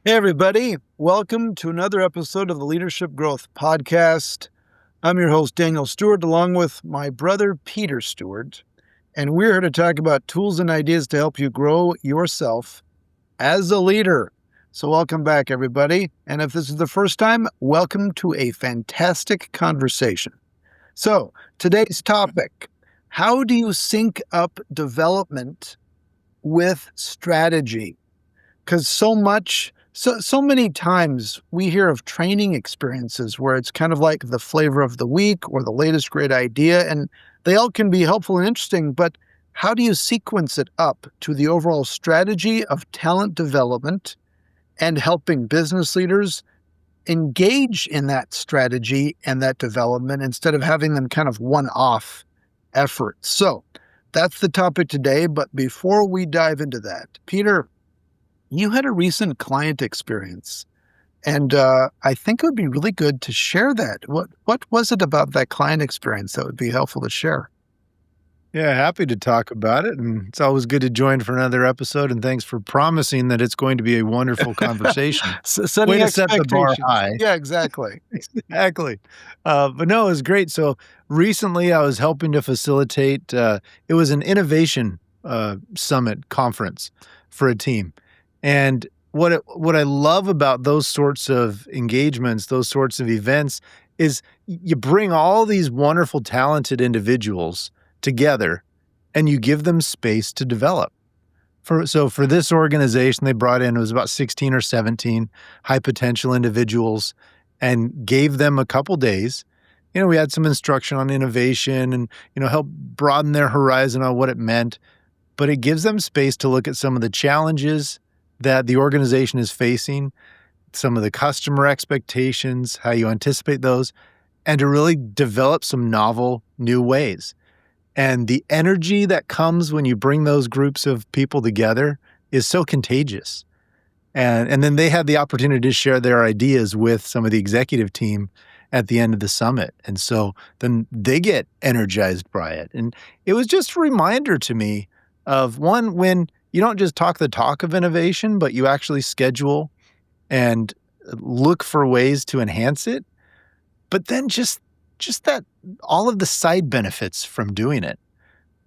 Hey, everybody. Welcome to another episode of the Leadership Growth Podcast. I'm your host, Daniel Stewart, along with my brother, Peter Stewart. And we're here to talk about tools and ideas to help you grow yourself as a leader. So, welcome back, everybody. And if this is the first time, welcome to a fantastic conversation. So, today's topic: how do you sync up development with strategy? Because so many times we hear of training experiences where it's kind of like the flavor of the week or the latest great idea, and they all can be helpful and interesting, but how do you sequence it up to the overall strategy of talent development and helping business leaders engage in that strategy and that development instead of having them kind of one-off efforts? So that's the topic today, but before we dive into that, Peter, you had a recent client experience, and I think it would be really good to share that. What was it about that client experience that would be helpful to share? Yeah, happy to talk about it. And it's always good to join for another episode. And thanks for promising that it's going to be a wonderful conversation. Setting Way to set the bar expectations. high. Yeah, exactly. Exactly. But no, it was great. So recently I was helping to facilitate, it was an innovation summit conference for a team. And what I love about those sorts of engagements, those sorts of events, is you bring all these wonderful, talented individuals together and you give them space to develop. So for this organization, they brought in, it was about 16 or 17 high potential individuals and gave them a couple days. We had some instruction on innovation and, help broaden their horizon on what it meant, but it gives them space to look at some of the challenges that the organization is facing, some of the customer expectations, how you anticipate those, and to really develop some novel new ways. And the energy that comes when you bring those groups of people together is so contagious. And then they had the opportunity to share their ideas with some of the executive team at the end of the summit. And so then they get energized by it. And it was just a reminder to me of one, when you don't just talk the talk of innovation, but you actually schedule and look for ways to enhance it. But then just that, all of the side benefits from doing it,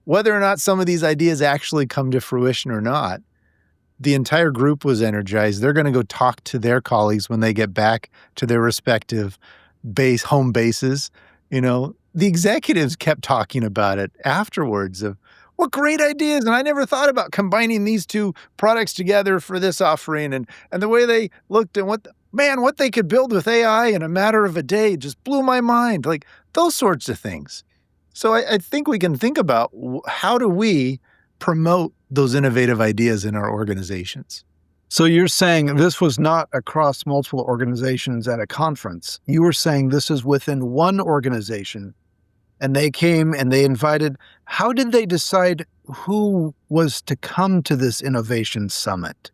whether or not some of these ideas actually come to fruition or not, the entire group was energized. They're going to go talk to their colleagues when they get back to their respective home bases. The executives kept talking about it afterwards of what great ideas. And I never thought about combining these two products together for this offering. And the way they looked and what they could build with AI in a matter of a day just blew my mind. Like those sorts of things. So I think we can think about how do we promote those innovative ideas in our organizations. So you're saying this was not across multiple organizations at a conference. You were saying this is within one organization, and they came and they invited. How did they decide who was to come to this innovation summit?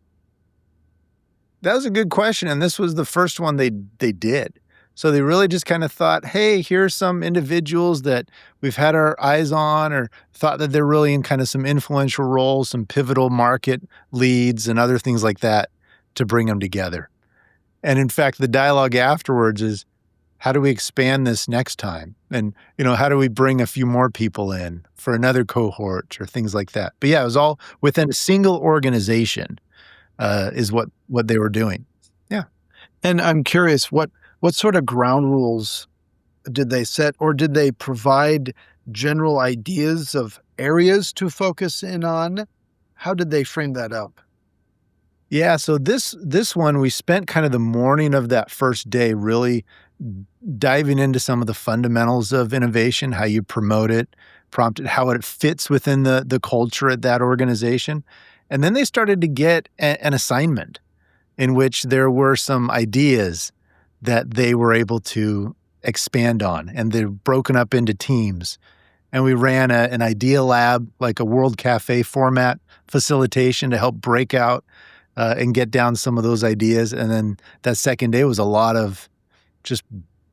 That was a good question. And this was the first one they did. So they really just kind of thought, hey, here's some individuals that we've had our eyes on or thought that they're really in kind of some influential roles, some pivotal market leads and other things like that to bring them together. And in fact, the dialogue afterwards is, how do we expand this next time? And, how do we bring a few more people in for another cohort or things like that? But yeah, it was all within a single organization is what they were doing. Yeah. And I'm curious, what sort of ground rules did they set, or did they provide general ideas of areas to focus in on? How did they frame that up? Yeah, so this one, we spent kind of the morning of that first day really diving into some of the fundamentals of innovation, how you promote it, prompt it, how it fits within the culture at that organization. And then they started to get an assignment in which there were some ideas that they were able to expand on, and they're broken up into teams. And we ran an idea lab, like a World Cafe format facilitation to help break out and get down some of those ideas. And then that second day was a lot of just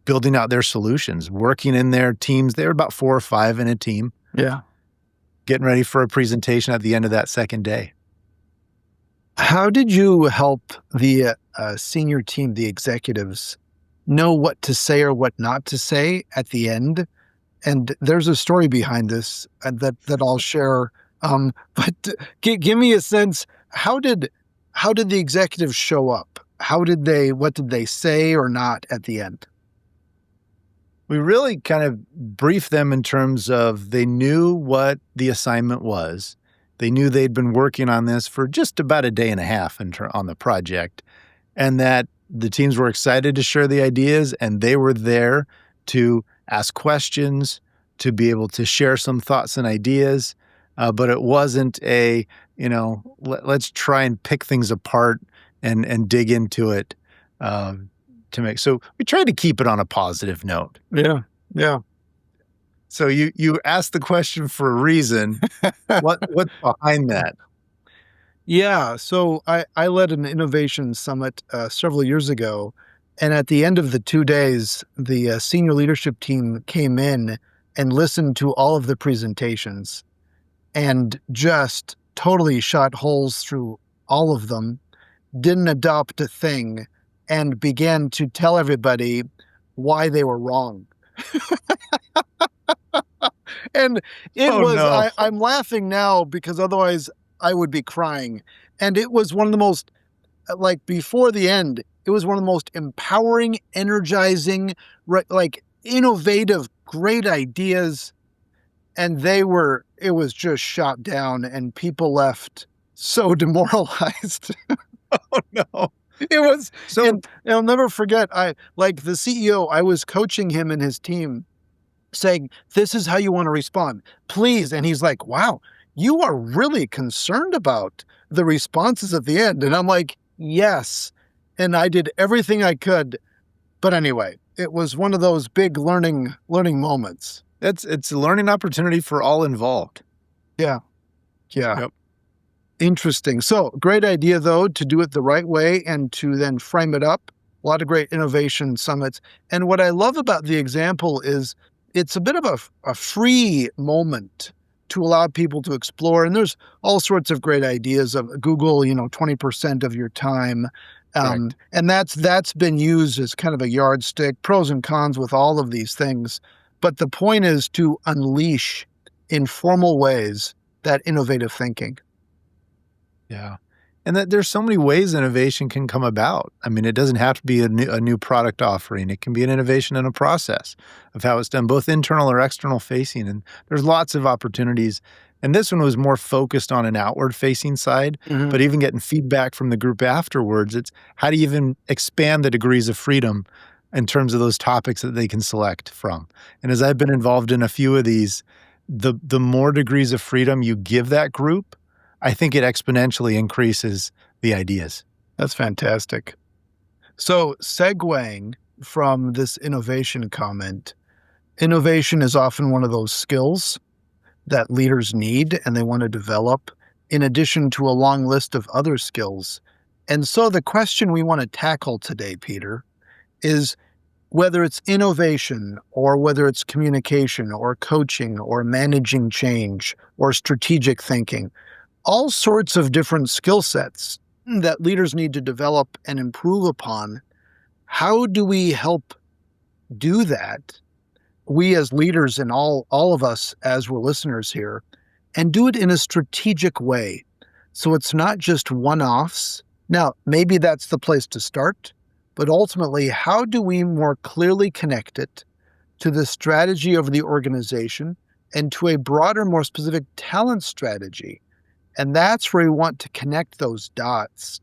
building out their solutions, working in their teams. They were about 4 or 5 in a team. Yeah. Getting ready for a presentation at the end of that second day. How did you help the senior team, the executives, know what to say or what not to say at the end? And there's a story behind this that I'll share. But give me a sense. How did the executives show up? What did they say or not at the end? We really kind of briefed them in terms of they knew what the assignment was. They knew they'd been working on this for just about a day and a half on the project, and that the teams were excited to share the ideas, and they were there to ask questions, to be able to share some thoughts and ideas. But it wasn't let's try and pick things apart and dig into it. So we tried to keep it on a positive note. Yeah, yeah. So you asked the question for a reason. What's behind that? Yeah, so I led an innovation summit several years ago, and at the end of the 2 days, the senior leadership team came in and listened to all of the presentations and just totally shot holes through all of them, didn't adopt a thing, and began to tell everybody why they were wrong. And it Oh was, no. I'm laughing now because otherwise I would be crying. And it was one of the most, like before the end, it was one of the most empowering, energizing, like innovative, great ideas. And it was just shot down and people left so demoralized. Oh no. It was, So and I'll never forget, like the CEO, I was coaching him and his team saying, this is how you want to respond, please. And he's like, wow, you are really concerned about the responses at the end. And I'm like, yes. And I did everything I could. But anyway, it was one of those big learning moments. it's a learning opportunity for all involved. Yeah. Yeah. Yep. Interesting. So great idea, though, to do it the right way and to then frame it up. A lot of great innovation summits. And what I love about the example is it's a bit of a free moment to allow people to explore. And there's all sorts of great ideas of Google, 20% of your time. Correct. And that's been used as kind of a yardstick, pros and cons with all of these things. But the point is to unleash in formal ways that innovative thinking. Yeah. And that there's so many ways innovation can come about. I mean, it doesn't have to be a new product offering. It can be an innovation in a process of how it's done, both internal or external facing. And there's lots of opportunities. And this one was more focused on an outward facing side, Mhm. but even getting feedback from the group afterwards, it's how do you even expand the degrees of freedom in terms of those topics that they can select from. And as I've been involved in a few of these, the more degrees of freedom you give that group, I think it exponentially increases the ideas. That's fantastic. So, segueing from this innovation comment, innovation is often one of those skills that leaders need and they want to develop, in addition to a long list of other skills. And so, the question we want to tackle today, Peter, is whether it's innovation or whether it's communication or coaching or managing change or strategic thinking, all sorts of different skill sets that leaders need to develop and improve upon. How do we help do that? We as leaders and all of us as we're listeners here, and do it in a strategic way. So it's not just one-offs. Now, maybe that's the place to start, but ultimately, how do we more clearly connect it to the strategy of the organization and to a broader, more specific talent strategy? And that's where we want to connect those dots.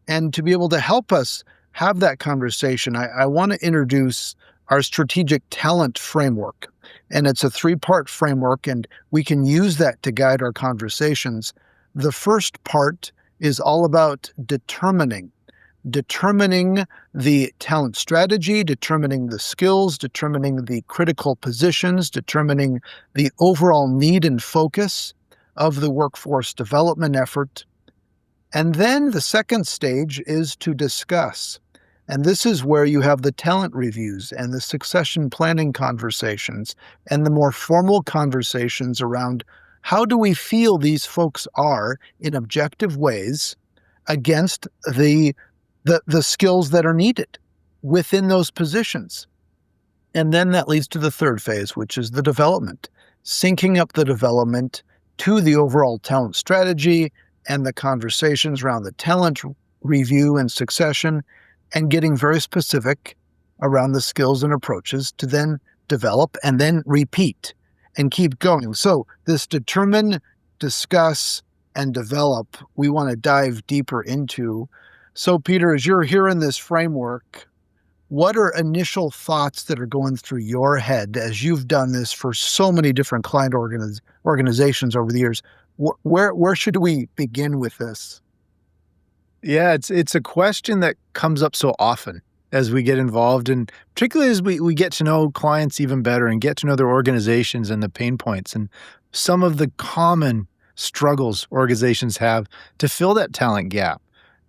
And to be able to help us have that conversation, I want to introduce our strategic talent framework. And it's a 3-part framework, and we can use that to guide our conversations. The first part is all about determining the talent strategy, determining the skills, determining the critical positions, determining the overall need and focus of the workforce development effort. And then the second stage is to discuss. And this is where you have the talent reviews and the succession planning conversations and the more formal conversations around how do we feel these folks are in objective ways against the skills that are needed within those positions. And then that leads to the third phase, which is the development, syncing up the development to the overall talent strategy and the conversations around the talent review and succession, and getting very specific around the skills and approaches to then develop and then repeat and keep going. So this determine, discuss, and develop, we want to dive deeper into. So Peter, as you're here in this framework, what are initial thoughts that are going through your head as you've done this for so many different client organizations over the years? Where should we begin with this? Yeah, it's a question that comes up so often as we get involved, and particularly as we get to know clients even better and get to know their organizations and the pain points and some of the common struggles organizations have to fill that talent gap,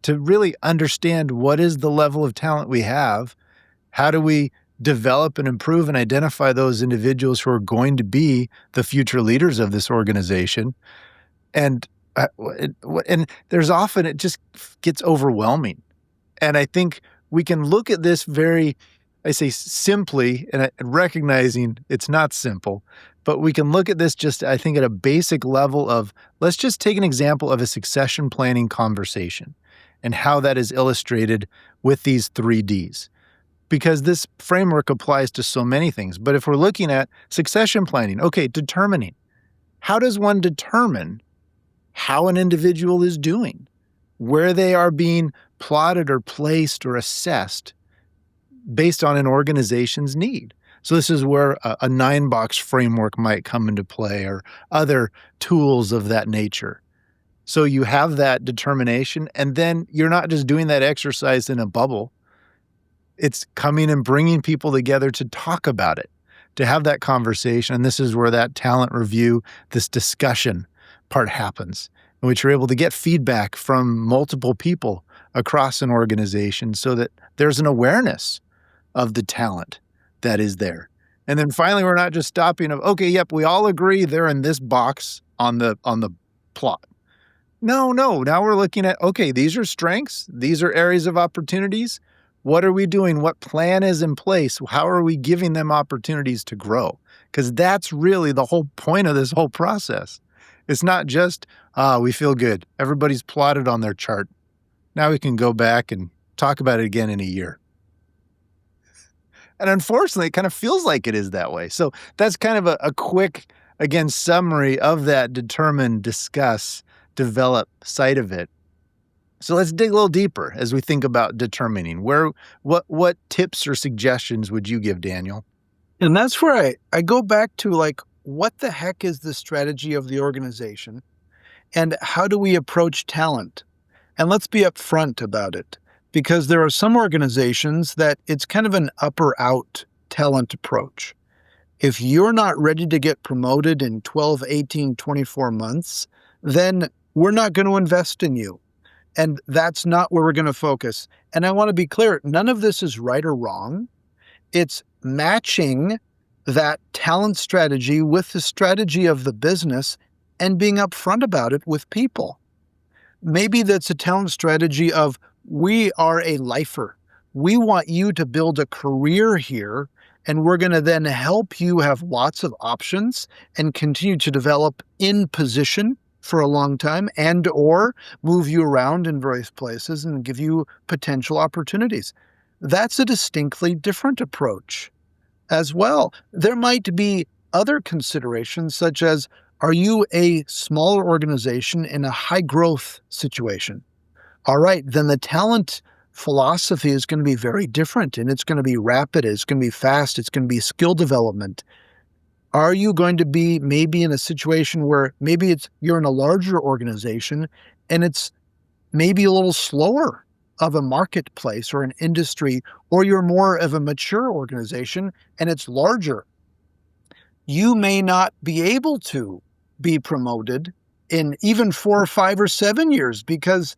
to really understand what is the level of talent we have. How do we develop and improve and identify those individuals who are going to be the future leaders of this organization? And there's often it just gets overwhelming. And I think we can look at this very, I say simply, and recognizing it's not simple, but we can look at this just, I think, at a basic level of, let's just take an example of a succession planning conversation and how that is illustrated with these 3Ds. Because this framework applies to so many things. But if we're looking at succession planning, okay, determining. How does one determine how an individual is doing, where they are being plotted or placed or assessed based on an organization's need? So this is where a 9-box framework might come into play, or other tools of that nature. So you have that determination, and then you're not just doing that exercise in a bubble. It's coming and bringing people together to talk about it, to have that conversation. And this is where that talent review, this discussion part happens, in which you're able to get feedback from multiple people across an organization so that there's an awareness of the talent that is there. And then finally, we're not just stopping of, okay, yep, we all agree they're in this box on the plot. No, now we're looking at, okay, these are strengths, these are areas of opportunities. What are we doing? What plan is in place? How are we giving them opportunities to grow? Because that's really the whole point of this whole process. It's not just, we feel good. Everybody's plotted on their chart. Now we can go back and talk about it again in a year. And unfortunately, it kind of feels like it is that way. So that's kind of a quick, again, summary of that determine, discuss, develop side of it. So let's dig a little deeper as we think about determining what tips or suggestions would you give, Daniel? And that's where I go back to, like, what the heck is the strategy of the organization, and how do we approach talent? And let's be upfront about it, because there are some organizations that it's kind of an up or out talent approach. If you're not ready to get promoted in 12, 18, 24 months, then we're not going to invest in you. And that's not where we're going to focus. And I want to be clear, none of this is right or wrong. It's matching that talent strategy with the strategy of the business and being upfront about it with people. Maybe that's a talent strategy of, we are a lifer. We want you to build a career here, and we're going to then help you have lots of options and continue to develop in position for a long time, and or move you around in various places and give you potential opportunities. That's a distinctly different approach as well. There might be other considerations, such as, are you a smaller organization in a high growth situation? All right, then the talent philosophy is going to be very different, and it's going to be rapid, it's going to be fast, it's going to be skill development. Are you going to be maybe in a situation where maybe you're in a larger organization and it's maybe a little slower of a marketplace or an industry, or you're more of a mature organization and it's larger? You may not be able to be promoted in even 4 or 5 or 7 years because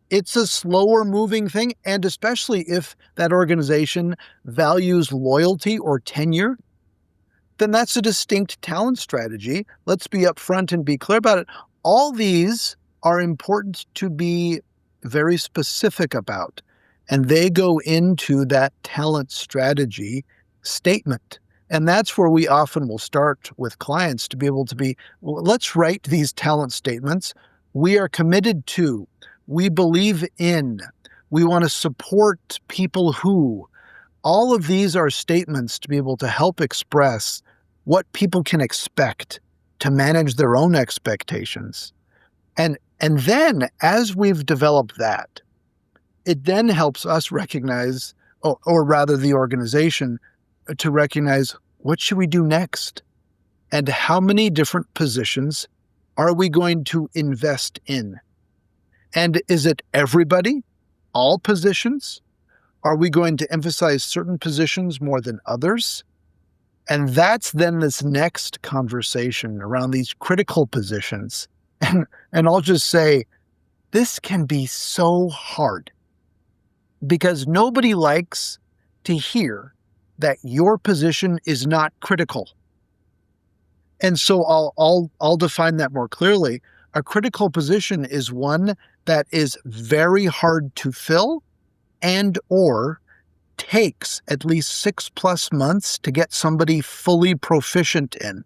it's a slower moving thing. And especially if that organization values loyalty or tenure, then that's a distinct talent strategy. Let's be upfront and be clear about it. All these are important to be very specific about. And they go into that talent strategy statement. And that's where we often will start with clients to be able to be, well, let's write these talent statements. We are committed to, we believe in, we want to support people who. All of these are statements to be able to help express what people can expect to manage their own expectations. And then as we've developed that, it then helps us recognize, or rather the organization, to recognize what should we do next? And how many different positions are we going to invest in? And is it everybody? All positions? Are we going to emphasize certain positions more than others? And that's then this next conversation around these critical positions. And I'll just say, this can be so hard because nobody likes to hear that your position is not critical. And so I'll define that more clearly. A critical position is one that is very hard to fill and or takes at least 6+ months to get somebody fully proficient in.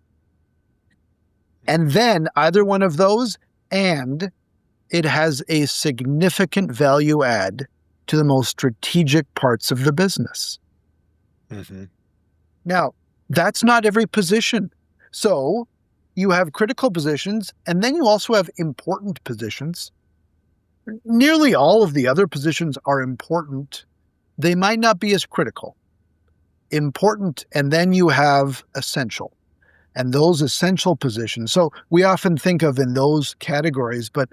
And then either one of those, and it has a significant value add to the most strategic parts of the business. Mm-hmm. Now, that's not every position. So you have critical positions, and then you also have important positions. Nearly all of the other positions are important. They might not be as critical. Important, and then you have essential. And those essential positions, so we often think of in those categories, but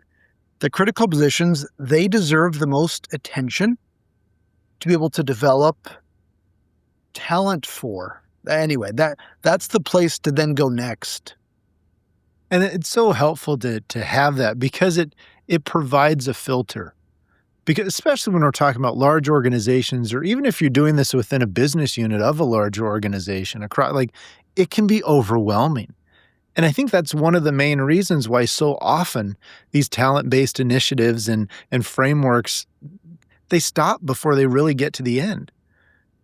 the critical positions, they deserve the most attention to be able to develop talent for. Anyway, that's the place to then go next. And it's so helpful to have that because it provides a filter. Because especially when we're talking about large organizations, or even if you're doing this within a business unit of a larger organization, across, like, it can be overwhelming. And I think that's one of the main reasons why so often these talent-based initiatives and frameworks, they stop before they really get to the end.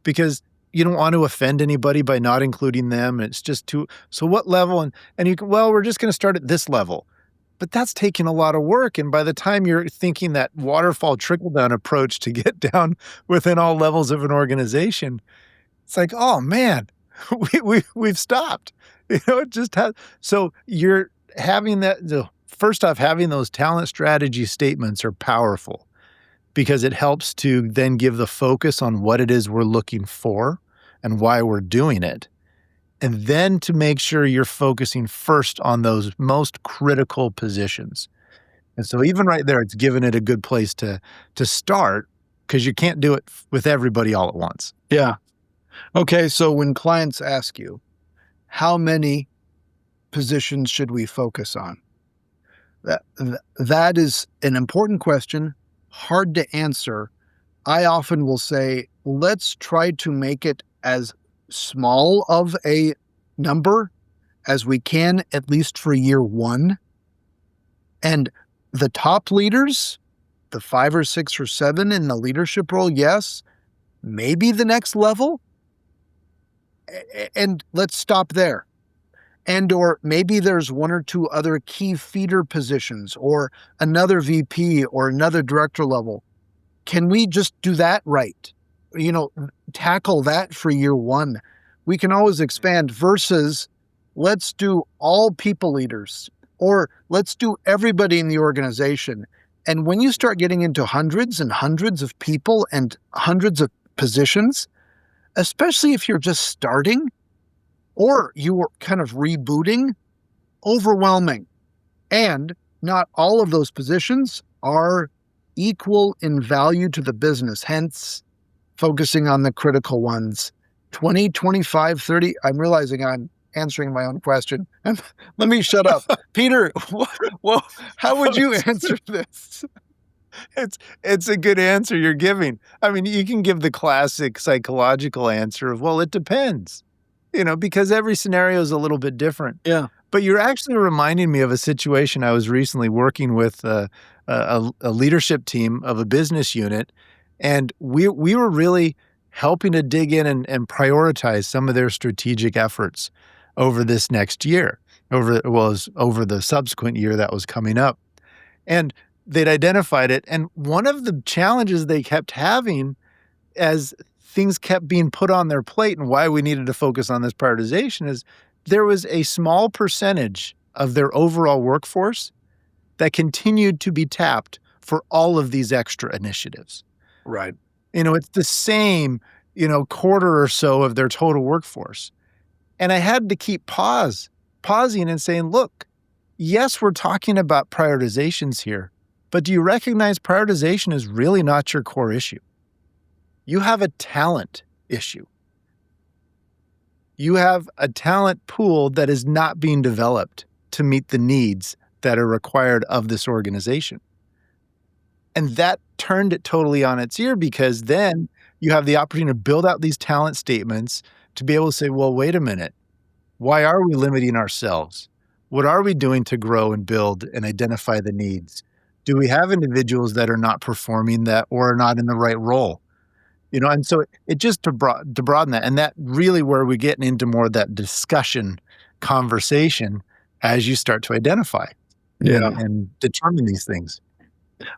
Because you don't want to offend anybody by not including them. It's just too, so what level? And you can, well, we're just going to start at this level. But that's taking a lot of work. And by the time you're thinking that waterfall trickle-down approach to get down within all levels of an organization, it's like, oh man, we've stopped. It just has. So you're having that, first off, having those talent strategy statements are powerful because it helps to then give the focus on what it is we're looking for and why we're doing it. And then to make sure you're focusing first on those most critical positions. And so even right there, it's given it a good place to start because you can't do it with everybody all at once. Yeah. Okay, so when clients ask you, how many positions should we focus on? That is an important question, hard to answer. I often will say, let's try to make it as small of a number as we can, at least for year one. And the top leaders, the 5 or 6 or 7 in the leadership role, yes, maybe the next level. And let's stop there. And or maybe there's 1 or 2 other key feeder positions or another VP or another director level. Can we just do that right? Tackle that for year one. We can always expand versus let's do all people leaders or let's do everybody in the organization. And when you start getting into hundreds and hundreds of people and hundreds of positions, especially if you're just starting or you are kind of rebooting, overwhelming. And not all of those positions are equal in value to the business, hence focusing on the critical ones. 20, 25, 30, I'm realizing I'm answering my own question. Let me shut up. Peter, well, how would you answer this? It's a good answer you're giving. I mean, you can give the classic psychological answer of, well, it depends, because every scenario is a little bit different. Yeah. But you're actually reminding me of a situation I was recently working with a a leadership team of a business unit, and we were really helping to dig in and prioritize some of their strategic efforts over this next year, over the subsequent year that was coming up. And they'd identified it. And one of the challenges they kept having as things kept being put on their plate and why we needed to focus on this prioritization is there was a small percentage of their overall workforce that continued to be tapped for all of these extra initiatives. Right. It's the same, quarter or so of their total workforce. And I had to keep pausing and saying, look, yes, we're talking about prioritizations here, but do you recognize prioritization is really not your core issue? You have a talent issue. You have a talent pool that is not being developed to meet the needs that are required of this organization. And that turned it totally on its ear, because then you have the opportunity to build out these talent statements to be able to say, well, wait a minute. Why are we limiting ourselves? What are we doing to grow and build and identify the needs? Do we have individuals that are not performing that or are not in the right role? And so it just to broaden that, and that really where we get into more of that discussion conversation as you start to identify and determine these things.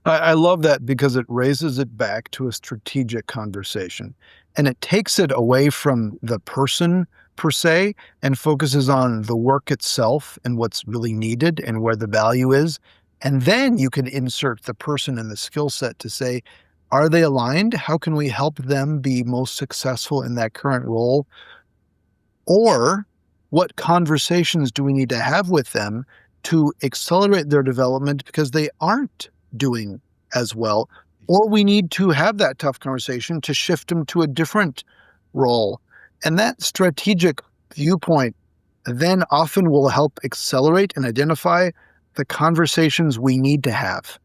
I love that because it raises it back to a strategic conversation, and it takes it away from the person per se and focuses on the work itself and what's really needed and where the value is. And then you can insert the person and the skill set to say, are they aligned? How can we help them be most successful in that current role? Or what conversations do we need to have with them to accelerate their development because they aren't doing as well? Or we need to have that tough conversation to shift them to a different role. And that strategic viewpoint then often will help accelerate and identify the conversations we need to have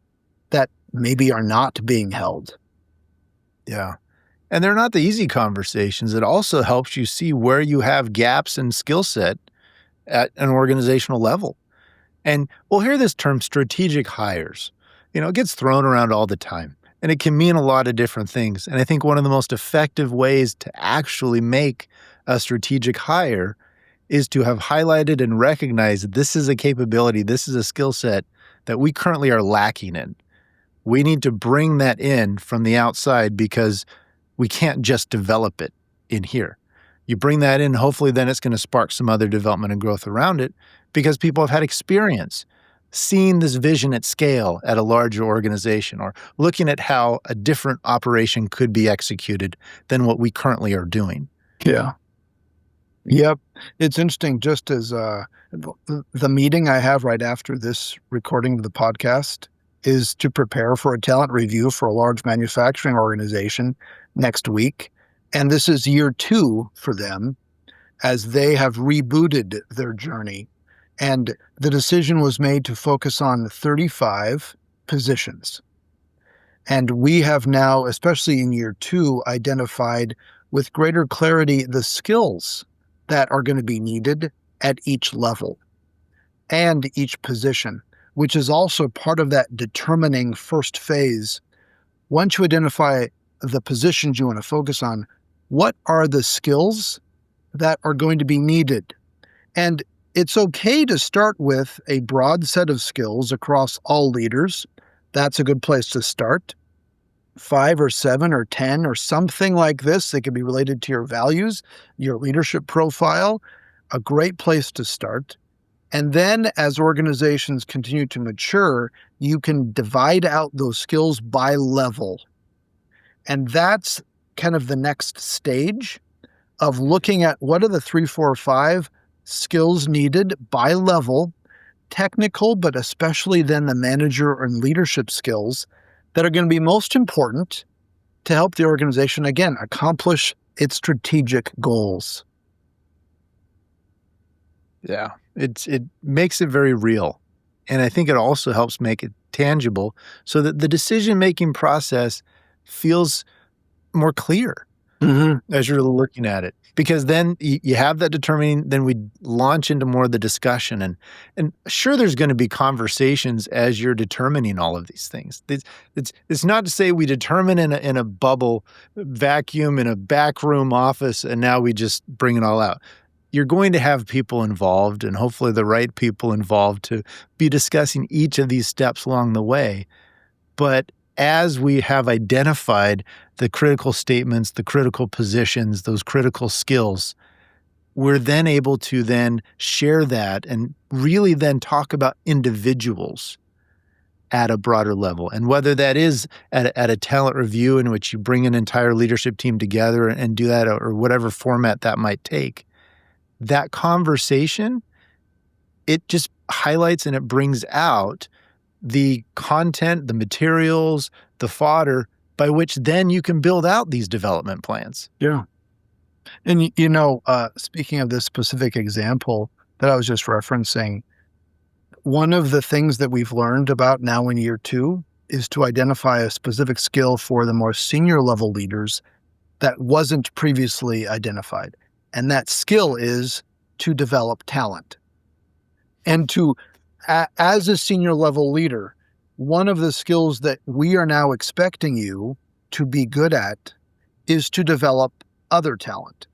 that maybe are not being held. Yeah. And they're not the easy conversations. It also helps you see where you have gaps in skill set at an organizational level. And we'll hear this term strategic hires. It gets thrown around all the time, and it can mean a lot of different things. And I think one of the most effective ways to actually make a strategic hire is to have highlighted and recognized this is a capability, this is a skill set that we currently are lacking in. We need to bring that in from the outside because we can't just develop it in here. You bring that in, hopefully then it's going to spark some other development and growth around it because people have had experience seeing this vision at scale at a larger organization or looking at how a different operation could be executed than what we currently are doing. Yeah. Yep. It's interesting, just as the meeting I have right after this recording of the podcast is to prepare for a talent review for a large manufacturing organization next week. And this is year 2 for them as they have rebooted their journey. And the decision was made to focus on 35 positions. And we have now, especially in year 2, identified with greater clarity the skills that are going to be needed at each level and each position, which is also part of that determining first phase. Once you identify the positions you want to focus on, what are the skills that are going to be needed? And it's okay to start with a broad set of skills across all leaders. That's a good place to start. 5 or 7 or 10 or something like this. They can be related to your values, your leadership profile, a great place to start. And then as organizations continue to mature, you can divide out those skills by level. And that's kind of the next stage of looking at what are the 3, 4, 5 skills needed by level, technical, but especially then the manager and leadership skills that are going to be most important to help the organization, again, accomplish its strategic goals. Yeah, it makes it very real. And I think it also helps make it tangible so that the decision-making process feels more clear. as you're looking at it, because then you have that determining, then we launch into more of the discussion, and sure, there's going to be conversations as you're determining all of these things. It's not to say we determine in a bubble vacuum in a back room office and now we just bring it all out. You're going to have people involved, and hopefully the right people involved, to be discussing each of these steps along the way. But as we have identified the critical statements, the critical positions, those critical skills, we're then able to then share that and really then talk about individuals at a broader level. And whether that is at a talent review in which you bring an entire leadership team together and do that, or whatever format that might take, that conversation, it just highlights and it brings out the content, the materials, the fodder by which then you can build out these development plans. Yeah. And, speaking of this specific example that I was just referencing, one of the things that we've learned about now in year 2 is to identify a specific skill for the more senior level leaders that wasn't previously identified. And that skill is to develop talent. And as a senior level leader, one of the skills that we are now expecting you to be good at is to develop other talent,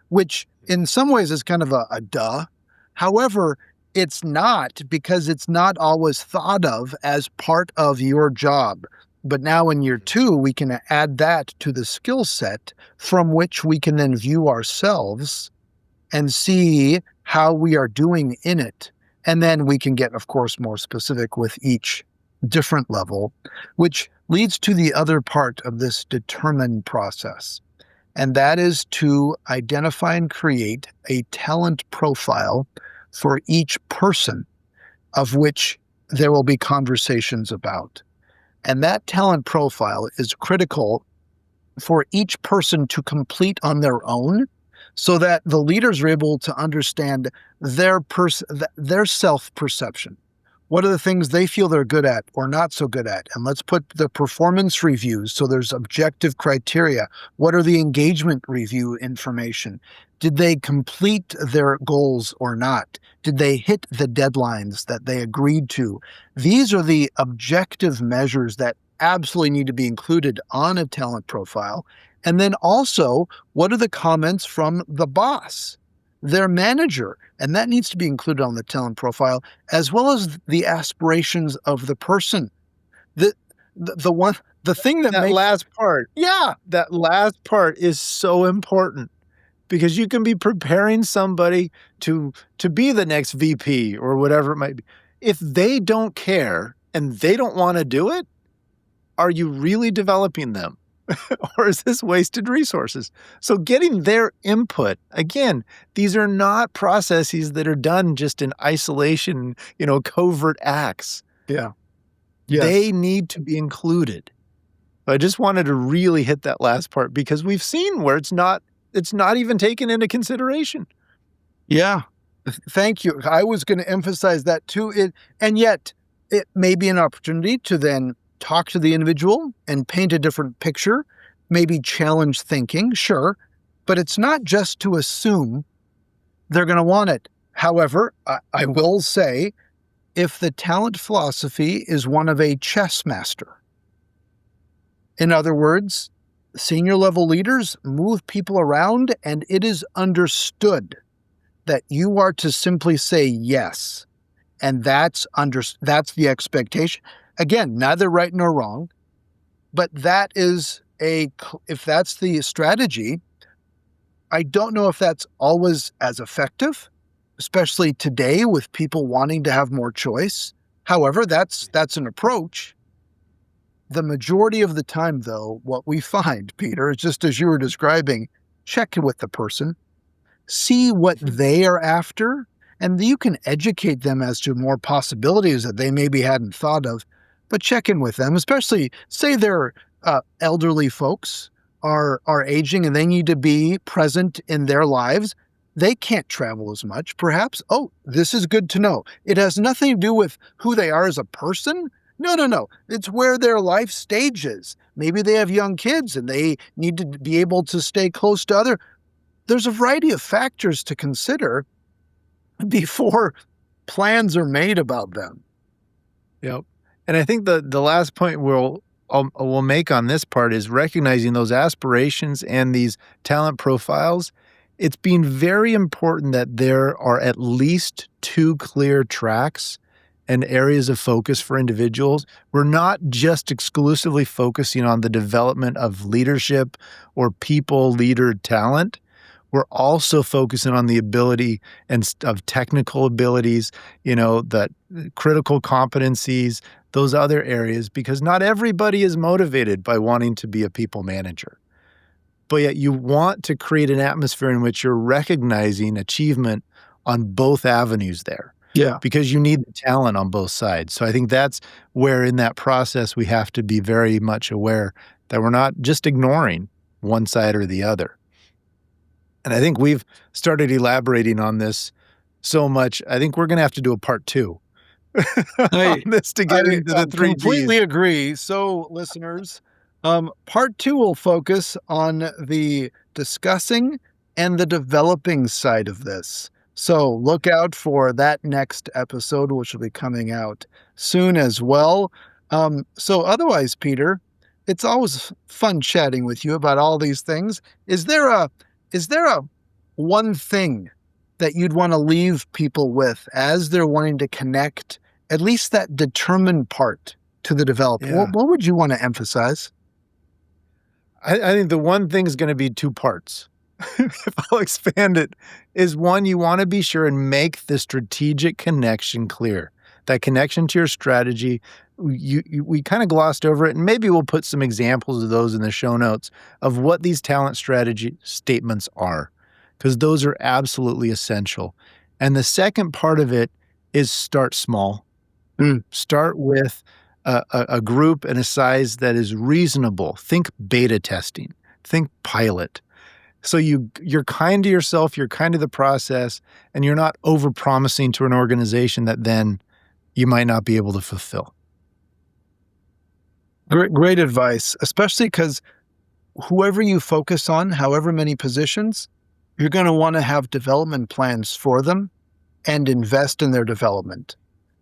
which in some ways is kind of a duh. However, it's not, because it's not always thought of as part of your job. But now in year 2, we can add that to the skill set from which we can then view ourselves and see how we are doing in it. And then we can get, of course, more specific with each different level, which leads to the other part of this determine process. And that is to identify and create a talent profile for each person, of which there will be conversations about. And that talent profile is critical for each person to complete on their own, so that the leaders are able to understand their self-perception. What are the things they feel they're good at or not so good at? And let's put the performance reviews, so there's objective criteria. What are the engagement review information? Did they complete their goals or not? Did they hit the deadlines that they agreed to? These are the objective measures that absolutely need to be included on a talent profile. And then also, what are the comments from the boss, their manager? And that needs to be included on the talent profile, as well as the aspirations of the person. The thing that makes last part. Yeah. That last part is so important, because you can be preparing somebody to be the next VP or whatever it might be. If they don't care and they don't want to do it, are you really developing them? Or is this wasted resources? So getting their input, again, these are not processes that are done just in isolation, covert acts. Yeah. Yes. They need to be included. I just wanted to really hit that last part, because we've seen where it's not even taken into consideration. Yeah. Thank you. I was going to emphasize that too. And yet it may be an opportunity to then talk to the individual and paint a different picture, maybe challenge thinking, sure, but it's not just to assume they're going to want it. However, I will say, if the talent philosophy is one of a chess master, in other words, senior level leaders move people around, and it is understood that you are to simply say yes, and that's the expectation. Again, neither right nor wrong, but that is if that's the strategy, I don't know if that's always as effective, especially today with people wanting to have more choice. However, that's an approach. The majority of the time, though, what we find, Peter, is just as you were describing, check in with the person, see what they are after, and you can educate them as to more possibilities that they maybe hadn't thought of. But check in with them, especially say they're elderly folks are aging and they need to be present in their lives. They can't travel as much, perhaps. Oh, this is good to know. It has nothing to do with who they are as a person. No. It's where their life stage is. Maybe they have young kids and they need to be able to stay close to other. There's a variety of factors to consider before plans are made about them. Yep. And I think the last point we'll make on this part is recognizing those aspirations and these talent profiles. It's been very important that there are at least 2 clear tracks and areas of focus for individuals. We're not just exclusively focusing on the development of leadership or people leader talent. We're also focusing on the ability of technical abilities, that critical competencies, those other areas, because not everybody is motivated by wanting to be a people manager. But yet you want to create an atmosphere in which you're recognizing achievement on both avenues there. Yeah. Because you need the talent on both sides. So I think that's where in that process we have to be very much aware that we're not just ignoring one side or the other. And I think we've started elaborating on this so much. I think we're going to have to do a part 2 on this to get into the 3 Gs. Completely agree. So, listeners, part 2 will focus on the discussing and the developing side of this. So look out for that next episode, which will be coming out soon as well. So otherwise, Peter, it's always fun chatting with you about all these things. Is there a one thing that you'd want to leave people with as they're wanting to connect, at least that determined part to the development? Yeah. What would you want to emphasize? I think the one thing is going to be 2 parts. If I'll expand it, is one, you want to be sure and make the strategic connection clear. That connection to your strategy, we kind of glossed over it, and maybe we'll put some examples of those in the show notes of what these talent strategy statements are, because those are absolutely essential. And the second part of it is start small. Start with a group and a size that is reasonable. Think beta testing. Think pilot. So you're kind to yourself, you're kind to the process, and you're not over-promising to an organization that then you might not be able to fulfill. Great advice, especially because whoever you focus on, however many positions, you're going to want to have development plans for them and invest in their development.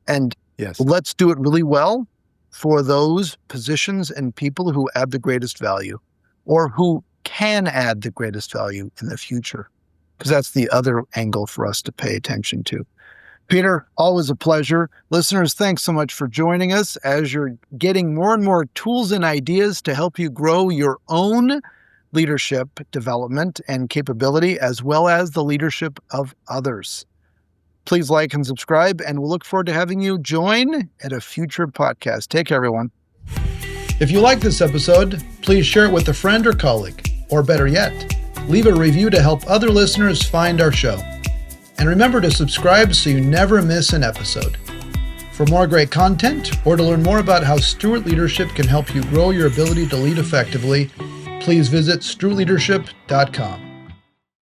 And yes, let's do it really well for those positions and people who add the greatest value or who can add the greatest value in the future, because that's the other angle for us to pay attention to. Peter, always a pleasure. Listeners, thanks so much for joining us as you're getting more and more tools and ideas to help you grow your own leadership development and capability, as well as the leadership of others. Please like and subscribe, and we'll look forward to having you join at a future podcast. Take care, everyone. If you like this episode, please share it with a friend or colleague. Or better yet, leave a review to help other listeners find our show. And remember to subscribe so you never miss an episode. For more great content, or to learn more about how Stewart Leadership can help you grow your ability to lead effectively, please visit stewartleadership.com.